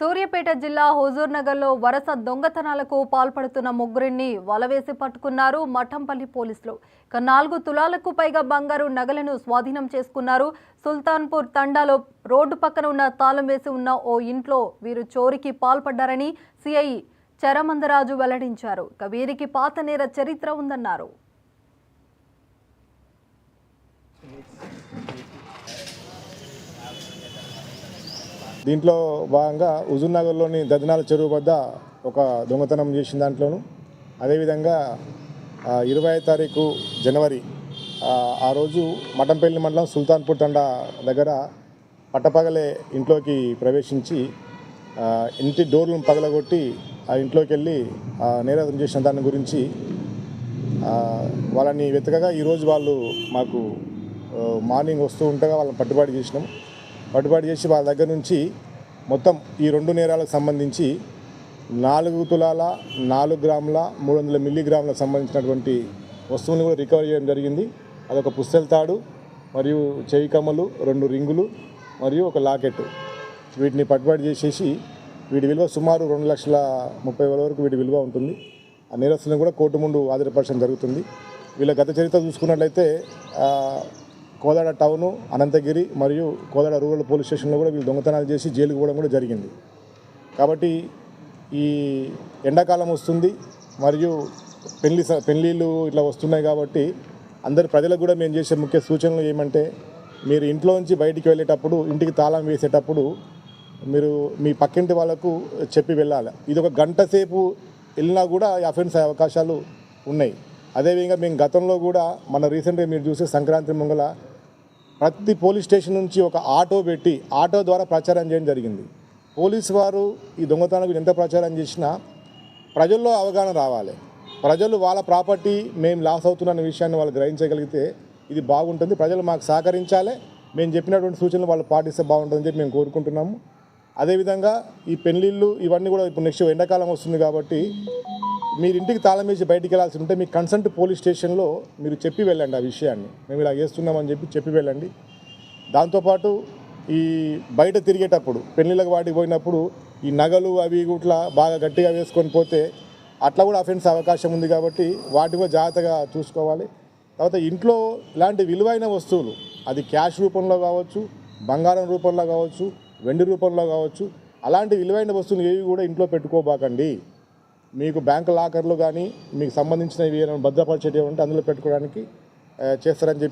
సూర్యాపేట జిల్లా హుజూర్నగర్లో వరుస దొంగతనాలకు పాల్పడుతున్న ముగ్గురిని వలవేసి పట్టుకున్నారు మఠంపల్లి పోలీసులు. 4 తులాలకు పైగా బంగారు నగలను స్వాధీనం చేసుకున్నారు. సుల్తాన్పూర్ తండాలో రోడ్డు పక్కన ఉన్న తాళం వేసి ఉన్న ఓ ఇంట్లో వీరు చోరీకి పాల్పడ్డారని సిఐ చరమందరాజు వెల్లడించారు. వీరికి పాత నేర చరిత్ర ఉందన్నారు. దీంట్లో భాగంగా హుజూర్నగర్లోని దదనాల చెరువు వద్ద ఒక దొంగతనం చేసిన దాంట్లోనూ అదేవిధంగా 20వ తారీఖు జనవరి ఆ రోజు మఠంపల్లి మండలం సుల్తాన్పూర్ తండా దగ్గర పట్టపగలే ఇంట్లోకి ప్రవేశించి ఇంటి డోర్లను పగలగొట్టి ఆ ఇంట్లోకి వెళ్ళి నేరం చేసిన దాని గురించి వాళ్ళని వెతకగా ఈరోజు వాళ్ళు మాకు మార్నింగ్ వస్తూ ఉండగా వాళ్ళని పట్టుబడి చేసి వాళ్ళ దగ్గర నుంచి మొత్తం ఈ 2 నేరాలకు సంబంధించి 4 తులాల 4 గ్రాముల 300 మిల్లీగ్రాములకు సంబంధించినటువంటి వస్తువులను కూడా రికవర్ చేయడం జరిగింది. అదొక పుస్తెల తాడు మరియు చెవి కమ్మలు 2 రింగులు మరియు ఒక లాకెట్. వీటిని పట్టుబడి చేసేసి వీటి విలువ సుమారు 2,30,000 వరకు వీటి విలువ ఉంటుంది. ఆ నేరస్తులను కూడా కోర్టు ముందు హాజరుపరచడం జరుగుతుంది. వీళ్ళ గత చరిత్ర చూసుకున్నట్లయితే కోదాడ టౌను, అనంతగిరి మరియు కోదాడ రూరల్ పోలీస్ స్టేషన్లో కూడా వీళ్ళు దొంగతనాలు చేసి జైలుకు పోవడం కూడా జరిగింది. కాబట్టి ఈ ఎండాకాలం వస్తుంది మరియు పెళ్ళిళ్ళు ఇట్లా వస్తున్నాయి కాబట్టి అందరి ప్రజలకు కూడా మేము చేసే ముఖ్య సూచనలు ఏమంటే, మీరు ఇంట్లో నుంచి బయటికి వెళ్ళేటప్పుడు ఇంటికి తాళం వేసేటప్పుడు మీరు మీ పక్కింటి వాళ్ళకు చెప్పి వెళ్ళాలి. ఇది ఒక గంట సేపు వెళ్ళినా కూడా అఫెన్స్ అయ్యే అవకాశాలు ఉన్నాయి. అదేవిధంగా మేము గతంలో కూడా రీసెంట్గా మీరు చూసే సంక్రాంతి ముంగల ప్రతి పోలీస్ స్టేషన్ నుంచి ఒక ఆటో పెట్టి ఆటో ద్వారా ప్రచారం చేయడం జరిగింది. పోలీసు వారు ఈ దొంగతనాలకు ఎంత ప్రచారం చేసినా ప్రజల్లో అవగాహన రావాలి. ప్రజలు వాళ్ళ ప్రాపర్టీ మేము లాస్ అవుతున్న విషయాన్ని వాళ్ళు గ్రహించగలిగితే ఇది బాగుంటుంది. ప్రజలు మాకు సహకరించాలి. మేము చెప్పినటువంటి సూచనలు వాళ్ళు పాటిస్తే బాగుంటుందని చెప్పి మేము కోరుకుంటున్నాము. అదేవిధంగా ఈ పెళ్ళిళ్ళు ఇవన్నీ కూడా ఇప్పుడు నెక్స్ట్ ఎండాకాలం వస్తుంది కాబట్టి మీరు ఇంటికి తాళం వేసి బయటికి వెళ్ళాల్సి ఉంటే మీ కన్సర్న్ పోలీస్ స్టేషన్లో మీరు చెప్పి వెళ్ళండి. ఆ విషయాన్ని మేము ఇలా చేస్తున్నామని చెప్పి వెళ్ళండి. దాంతోపాటు ఈ బయట తిరిగేటప్పుడు పెళ్ళిళ్ళకి వాటికి పోయినప్పుడు ఈ నగలు అవి ఇట్లా బాగా గట్టిగా వేసుకొని పోతే అట్లా కూడా అఫెన్స్ అవకాశం ఉంది కాబట్టి వాటి కూడా జాగ్రత్తగా చూసుకోవాలి. తర్వాత ఇంట్లో ఇలాంటి విలువైన వస్తువులు అది క్యాష్ రూపంలో కావచ్చు, బంగారం రూపంలో కావచ్చు, వెండి రూపంలో కావచ్చు, అలాంటి విలువైన వస్తువులు ఏవి కూడా ఇంట్లో పెట్టుకోబాకండి. మీకు బ్యాంక్ లాకర్లు కానీ మీకు సంబంధించినవి భద్రపరిచేవి ఉంటే అందులో పెట్టుకోవడానికి చేస్తారని చెప్పి